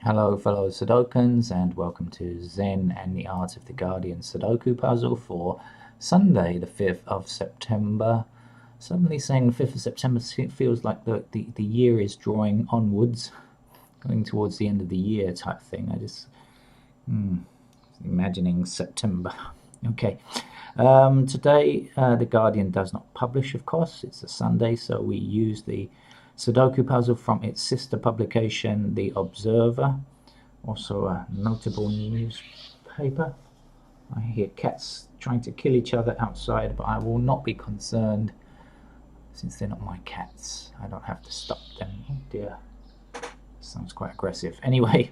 Hello fellow Sudokans and welcome to Zen and the Art of the Guardian Sudoku puzzle for Sunday the 5th of September. Suddenly saying the 5th of September feels like the year is drawing onwards, going towards the end of the year type thing. I just imagining September. Okay. Today the Guardian does not publish, of course. It's a Sunday, so we use the Sudoku puzzle from its sister publication, The Observer, also a notable newspaper. I hear cats trying to kill each other outside, but I will not be concerned since they're not my cats. I don't have to stop them. Oh dear, sounds quite aggressive. Anyway,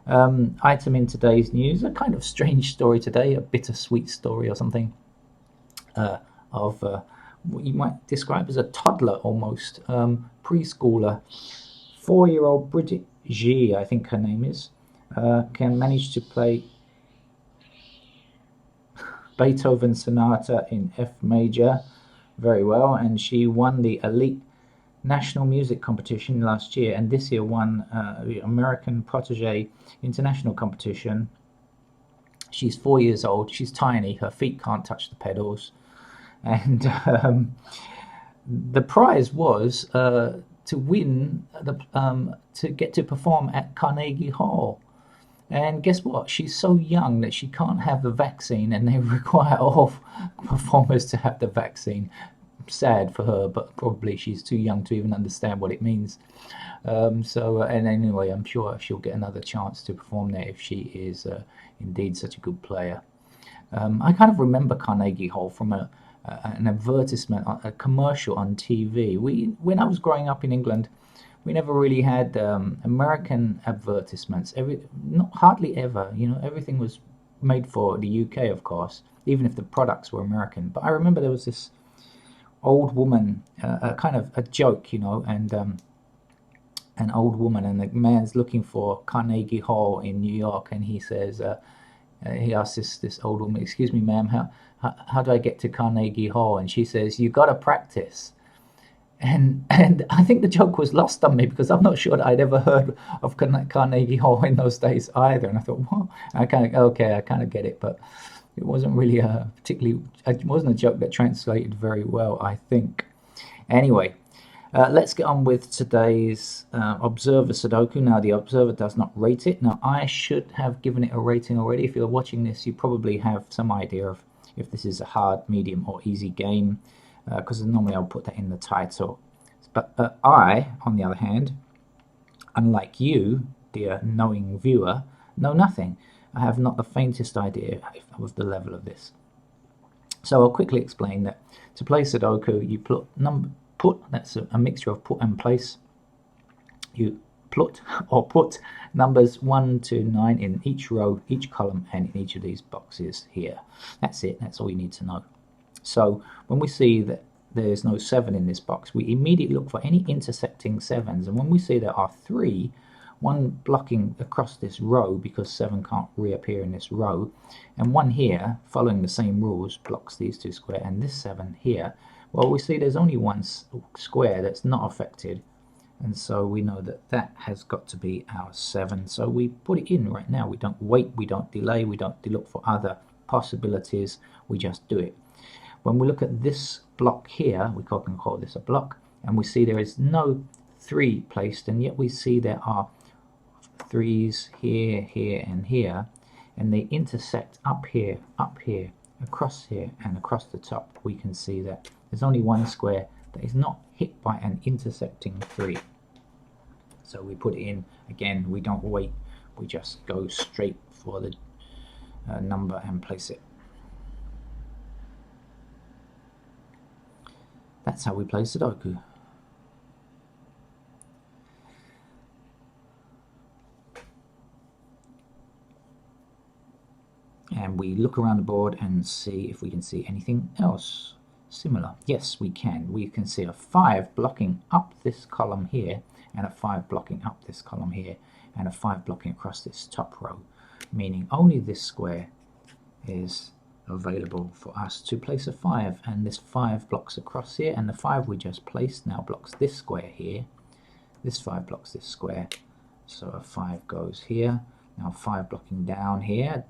item in today's news, a kind of strange story today, a bittersweet story or something, of what you might describe as a toddler almost, preschooler. 4-year-old Bridget G, I think her name is, can manage to play Beethoven Sonata in F major very well, and she won the elite national music competition last year, and this year won the American Protege international competition. She's 4 years old, she's tiny, her feet can't touch the pedals, and the prize was to win to get to perform at Carnegie Hall. And guess what? She's so young that she can't have the vaccine, and they require all performers to have the vaccine. Sad for her, but probably she's too young to even understand what it means. And anyway, I'm sure she'll get another chance to perform there if she is indeed such a good player. I kind of remember Carnegie Hall from an advertisement, a commercial on TV. When I was growing up in England, we never really had American advertisements. Hardly ever. Everything was made for the UK, of course, even if the products were American. But I remember there was this old woman, kind of a joke, and an old woman, and the man's looking for Carnegie Hall in New York, and he says, he asks this old woman, "Excuse me, ma'am, how do I get to Carnegie Hall?" And she says, "You got to practice." And I think the joke was lost on me because I'm not sure that I'd ever heard of Carnegie Hall in those days either. And I thought, well, I kind of get it, but it wasn't really it wasn't a joke that translated very well, I think. Anyway, let's get on with today's Observer Sudoku. Now, the Observer does not rate it. Now, I should have given it a rating already. If you're watching this, you probably have some idea of if this is a hard, medium, or easy game, because normally I'll put that in the title. But I, on the other hand, unlike you, dear knowing viewer, know nothing. I have not the faintest idea of the level of this. So I'll quickly explain that to play Sudoku, you put, that's a mixture of put and place. You put numbers 1 to 9 in each row, each column, and in each of these boxes here. That's it. That's all you need to know. So when we see that there's no 7 in this box, we immediately look for any intersecting 7s. And when we see there are 3, one blocking across this row because 7 can't reappear in this row, and one here, following the same rules, blocks these 2 squares, and this 7 here, well, we see there's only one square that's not affected. And so we know that that has got to be our 7. So we put it in right now. We don't wait, we don't delay, we don't look for other possibilities, we just do it. When we look at this block here, we can call this a block, and we see there is no 3 placed, and yet we see there are 3s here, here, and here, and they intersect up here, across here, and across the top. We can see that there's only one square that is not hit by an intersecting 3. So we put it in again. We don't wait, we just go straight for the number and place it. That's how we play Sudoku. And we look around the board and see if we can see anything else similar. Yes, we can. We can see a 5 blocking up this column here, and a 5 blocking up this column here, and a 5 blocking across this top row, meaning only this square is available for us to place a 5, and this 5 blocks across here, and the 5 we just placed now blocks this square here. This 5 blocks this square, So a 5 goes here. Now 5 blocking down here,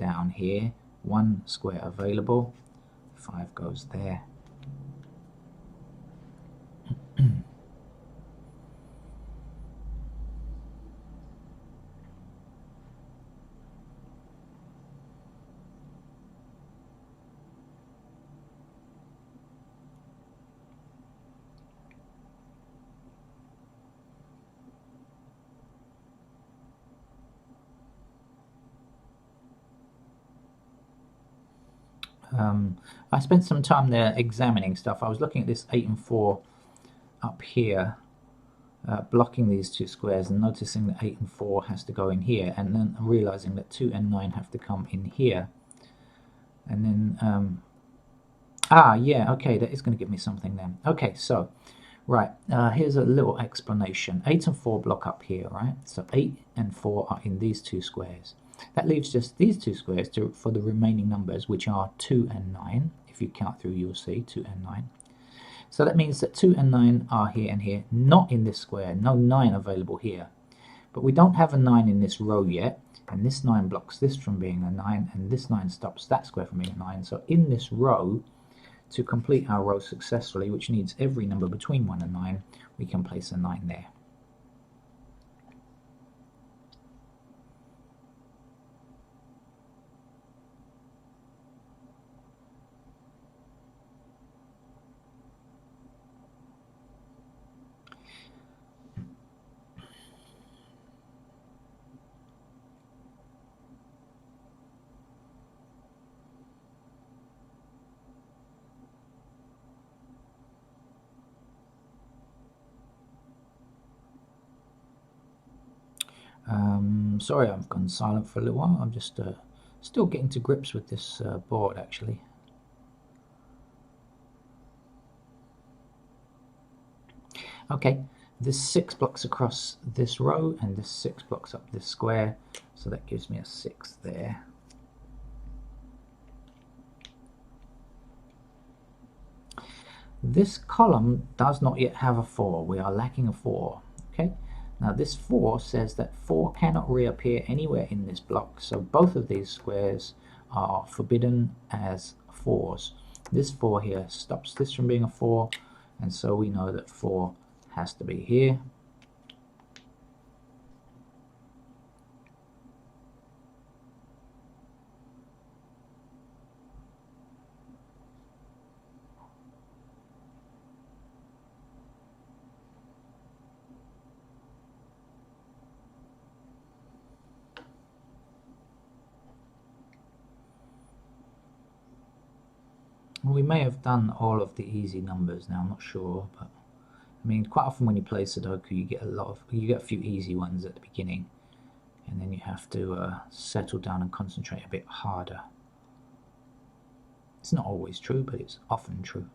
1 square available. 5 goes there. I spent some time there examining stuff. I was looking at this 8 and 4 up here, blocking these two squares, and noticing that 8 and 4 has to go in here, and then realizing that 2 and 9 have to come in here. And then, yeah, okay, that is going to give me something then. Okay, so, right, here's a little explanation. 8 and 4 block up here, right? So 8 and 4 are in these two squares. That leaves just these two squares for the remaining numbers, which are 2 and 9. If you count through, you'll see 2 and 9. So that means that 2 and 9 are here and here, not in this square. No 9 available here. But we don't have a 9 in this row yet, and this 9 blocks this from being a 9, and this 9 stops that square from being a 9. So in this row, to complete our row successfully, which needs every number between 1 and 9, we can place a 9 there. Sorry I've gone silent for a little while. I'm just still getting to grips with this board, actually. Okay, this 6 blocks across this row, and this 6 blocks up this square, so that gives me a 6 there. This column does not yet have a 4. We are lacking a 4. Okay. Now this 4 says that 4 cannot reappear anywhere in this block, so both of these squares are forbidden as 4s. This 4 here stops this from being a 4, and so we know that 4 has to be here. We may have done all of the easy numbers now, I'm not sure, but I mean, quite often when you play Sudoku, you get a few easy ones at the beginning, and then you have to settle down and concentrate a bit harder. It's not always true, but it's often true.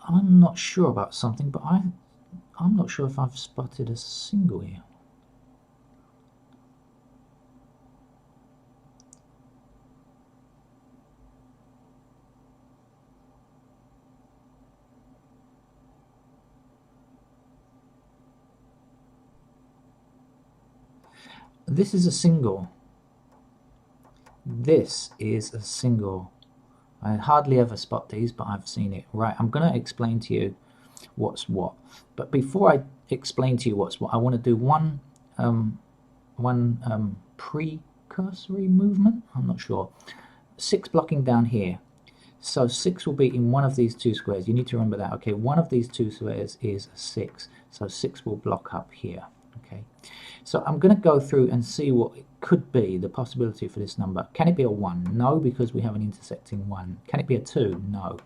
I'm not sure about something, but I'm not sure if I've spotted a single here. This is a single. This is a single. I hardly ever spot these, but I've seen it. Right, I'm going to explain to you what's what. But before I explain to you what's what, I want to do one precursory movement. I'm not sure. 6 blocking down here. So 6 will be in one of these two squares. You need to remember that. Okay, one of these two squares is a 6. So 6 will block up here. Okay, so I'm going to go through and see what it could be, the possibility for this number. Can it be a 1? No, because we have an intersecting 1. Can it be a 2? No.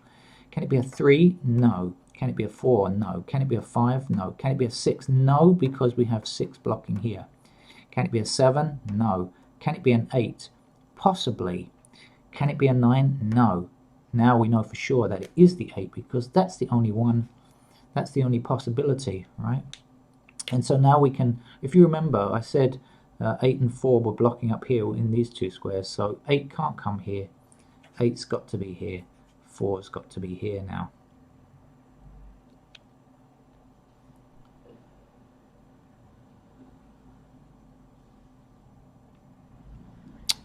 Can it be a 3? No. Can it be a 4? No. Can it be a 5? No. Can it be a 6? No, because we have 6 blocking here. Can it be a 7? No. Can it be an 8? Possibly. Can it be a 9? No. Now we know for sure that it is the 8 because that's the only one, that's the only possibility, right? And so now we can, if you remember, I said 8 and 4 were blocking up here in these two squares, so 8 can't come here, 8's got to be here, 4's got to be here now.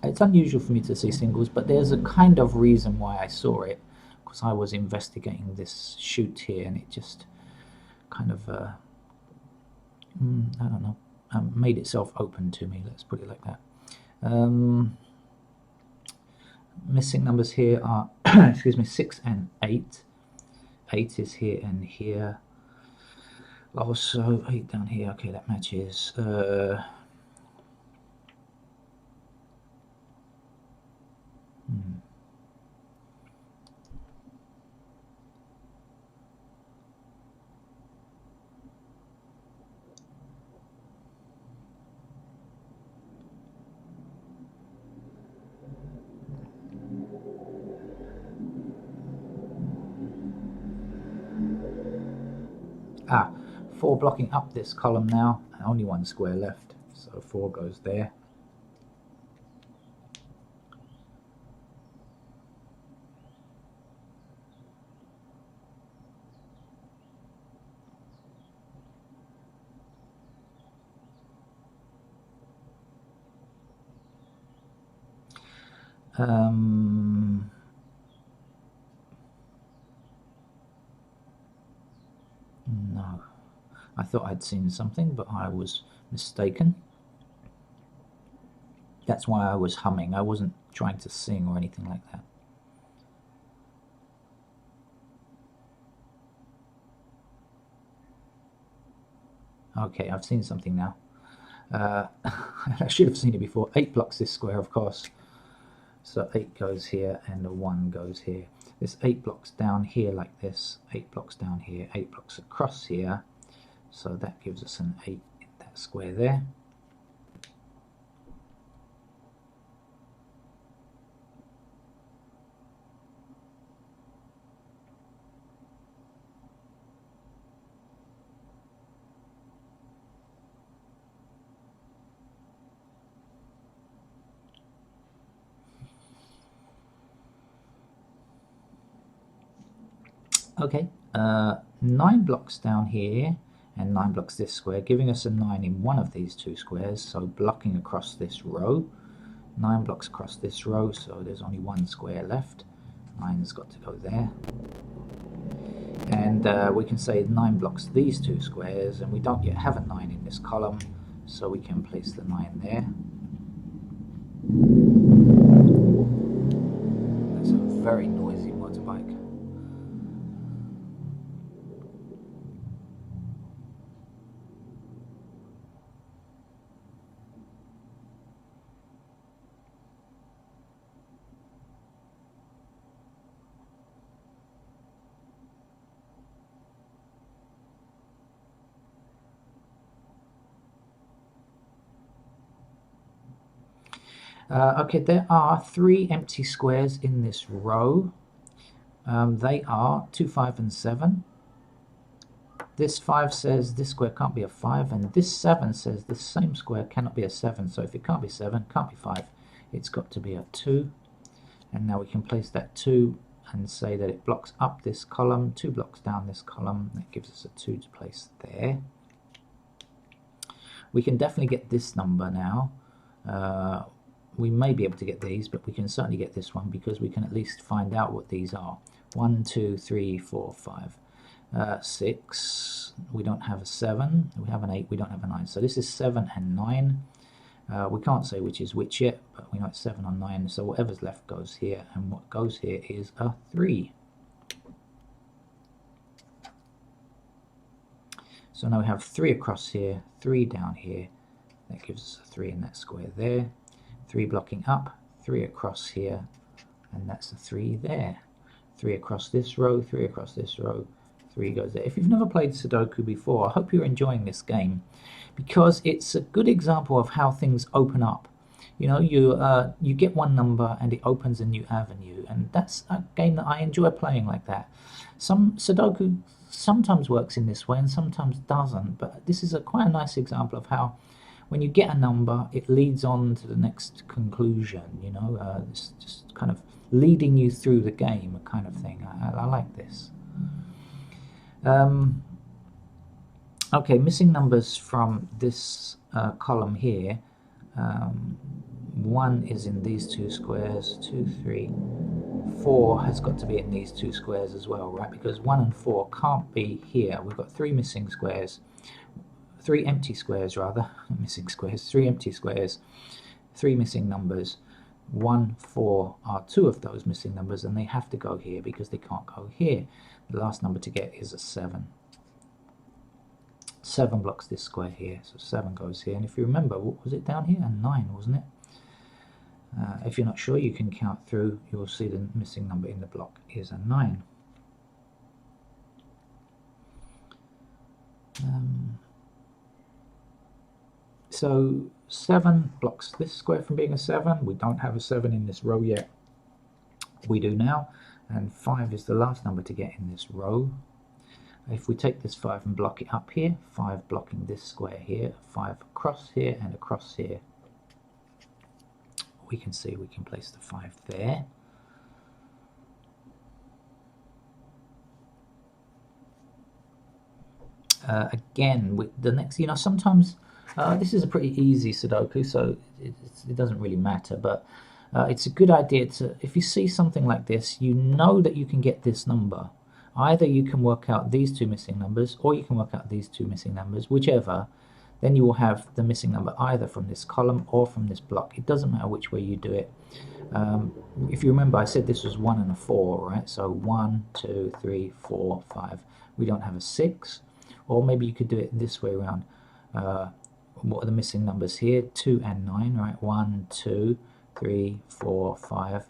It's unusual for me to see singles, but there's a kind of reason why I saw it, because I was investigating this shoot here and it just kind of, I don't know, made itself open to me, let's put it like that. Missing numbers here are, excuse me, 6 and 8. 8 is here and here. Also 8 down here, okay, that matches. 4 blocking up this column now, only 1 square left, so 4 goes there. No, I thought I'd seen something, but I was mistaken. That's why I was humming. I wasn't trying to sing or anything like that. Okay, I've seen something now. I should have seen it before. 8 blocks this square, of course. So 8 goes here and the 1 goes here. This 8 blocks down here like this, 8 blocks down here, 8 blocks across here. So that gives us an 8 in that square there. Okay, 9 blocks down here and 9 blocks this square, giving us a 9 in one of these two squares, so blocking across this row. 9 blocks across this row, so there's only 1 square left. 9's got to go there. And we can say 9 blocks these two squares, and we don't yet have a 9 in this column, so we can place the 9 there. That's a very noisy motorbike. Okay, there are 3 empty squares in this row. They are 2, 5, and 7. This 5 says this square can't be a 5, and this 7 says this same square cannot be a 7. So if it can't be 7, can't be 5, it's got to be a 2. And now we can place that 2 and say that it blocks up this column, 2 blocks down this column. That gives us a 2 to place there. We can definitely get this number now. We may be able to get these, but we can certainly get this one because we can at least find out what these are. 1, 2, 3, 4, 5, 6. We don't have a 7. We have an 8. We don't have a 9. So this is 7 and 9. We can't say which is which yet, but we know it's 7 or 9. So whatever's left goes here, and what goes here is a 3. So now we have 3 across here, 3 down here. That gives us a 3 in that square there. 3 blocking up, 3 across here, and that's a 3 there. 3 across this row, 3 across this row, 3 goes there. If you've never played Sudoku before, I hope you're enjoying this game, because it's a good example of how things open up. You know, you get one number and it opens a new avenue, and that's a game that I enjoy playing like that. Some Sudoku sometimes works in this way and sometimes doesn't, but this is quite a nice example of how when you get a number, it leads on to the next conclusion. You know, it's just kind of leading you through the game, kind of thing. I like this. Okay, missing numbers from this column here. 1 is in these 2 squares, 2, 3, 4 has got to be in these 2 squares as well, right? Because 1 and 4 can't be here. We've got 3 missing squares, 3 empty squares rather, missing squares, 3 empty squares, 3 missing numbers. 1, 4 are 2 of those missing numbers, and they have to go here because they can't go here. The last number to get is a 7. 7 blocks this square here, so 7 goes here. And if you remember, what was it down here? A 9, wasn't it? If you're not sure, you can count through. You'll see the missing number in the block is a 9. So 7 blocks this square from being a 7. We don't have a 7 in this row yet. We do now. And 5 is the last number to get in this row. If we take this 5 and block it up here, 5 blocking this square here, 5 across here and across here, we can see we can place the 5 there. Again, with the next, you know, sometimes this is a pretty easy Sudoku, so it doesn't really matter, but it's a good idea to, if you see something like this, you know that you can get this number. Either you can work out these 2 missing numbers, or you can work out these 2 missing numbers, whichever. Then you will have the missing number either from this column or from this block. It doesn't matter which way you do it. If you remember, I said this was 1 and a 4, right? So 1, 2, 3, 4, 5. We don't have a 6. Or maybe you could do it this way around. What are the missing numbers here? 2 and 9, right? 1, 2, 3, 4, 5.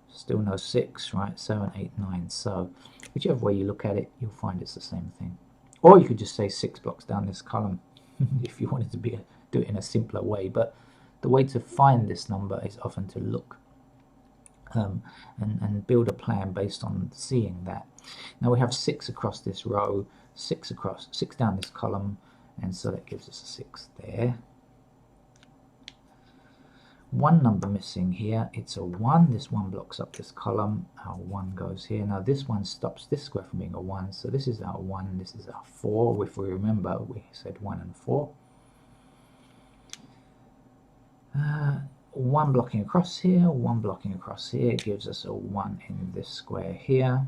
Still no 6, right? 7, 8, 9. So whichever way you look at it, you'll find it's the same thing. Or you could just say 6 blocks down this column if you wanted to do it in a simpler way. But the way to find this number is often to look and build a plan based on seeing that. Now we have 6 across this row, 6 down this column, and so that gives us a 6 there. 1 number missing here, it's a 1. This 1 blocks up this column, our 1 goes here. Now this 1 stops this square from being a 1, so this is our 1, this is our 4. If we remember, we said 1 and 4. 1 blocking across here, 1 blocking across here gives us a 1 in this square here.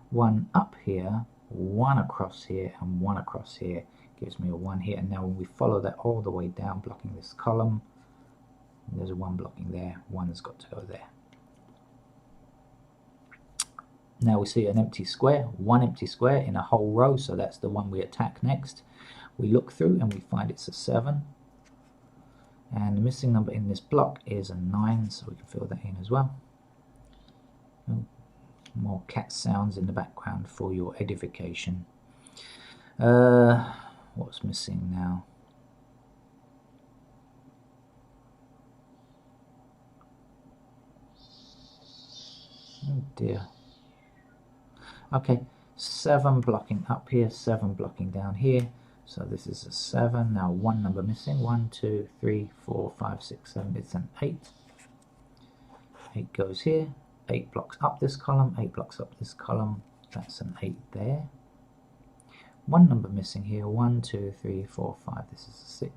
One up here, 1 across here, and 1 across here gives me a 1 here. And now when we follow that all the way down, blocking this column, there's a 1 blocking there, 1 has got to go there. Now we see an empty square, 1 empty square in a whole row, so that's the one we attack next. We look through and we find it's a 7. And the missing number in this block is a 9, so we can fill that in as well. More cat sounds in the background for your edification. What's missing now? Oh dear. Okay, 7 blocking up here, 7 blocking down here. So this is a 7. Now 1 number missing. 1, 2, 3, 4, 5, 6, 7. It's an 8. 8 goes here. 8 blocks up this column, 8 blocks up this column. That's an 8 there. 1 number missing here. 1, 2, 3, 4, 5. This is a 6.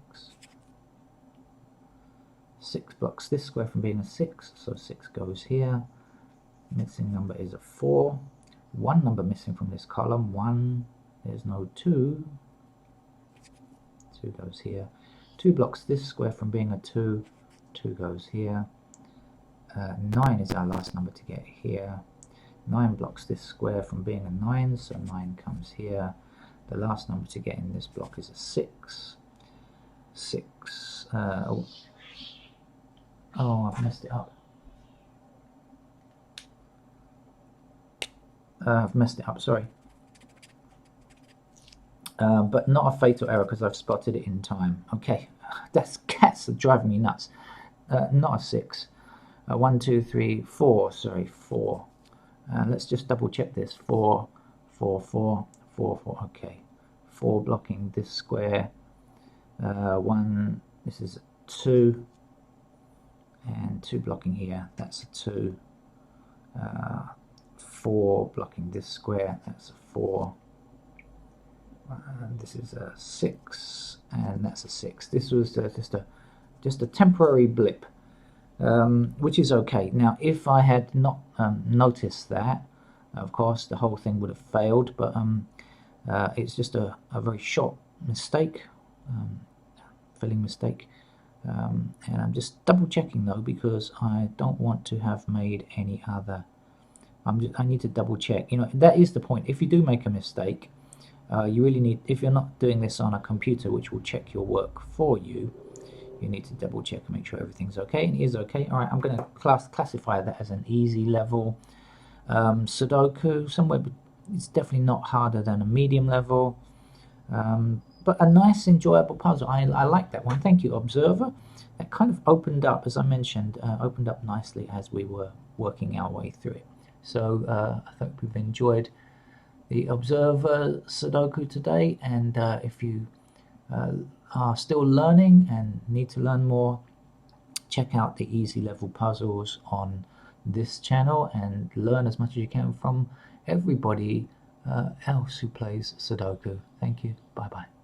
6 blocks this square from being a 6, so 6 goes here. Missing number is a 4. 1 number missing from this column. 1. There's no 2. 2 goes here. 2 blocks this square from being a 2. 2 goes here. 9 is our last number to get here. 9 blocks this square from being a 9, so 9 comes here. The last number to get in this block is a 6. 6. Oh, I've messed it up. I've messed it up, sorry. But not a fatal error because I've spotted it in time. Okay, cats are driving me nuts. Not a 6. 1, 2, 3, 4. Sorry, 4. Let's just double check this. 4, 4, 4, 4, 4. Okay, 4 blocking this square. 1. This is a 2, and 2 blocking here. That's a 2. 4 blocking this square. That's a 4. This is a 6, and that's a 6. This was just a temporary blip, which is okay. Now, if I had not noticed that, of course, the whole thing would have failed. But it's just a very short mistake, filling mistake, and I'm just double checking though because I don't want to have made any other. I need to double check. You know, that is the point. If you do make a mistake. You really need, if you're not doing this on a computer which will check your work for you, you need to double check and make sure everything's okay, and it is okay. Alright, I'm going to classify that as an easy level. Sudoku, somewhere, it's definitely not harder than a medium level, but a nice enjoyable puzzle. I like that one. Thank you, Observer. That kind of opened up, as I mentioned, opened up nicely as we were working our way through it. So I think we've enjoyed the Observer Sudoku today, and if you are still learning and need to learn more, check out the easy level puzzles on this channel and learn as much as you can from everybody else who plays Sudoku. Thank you. Bye bye.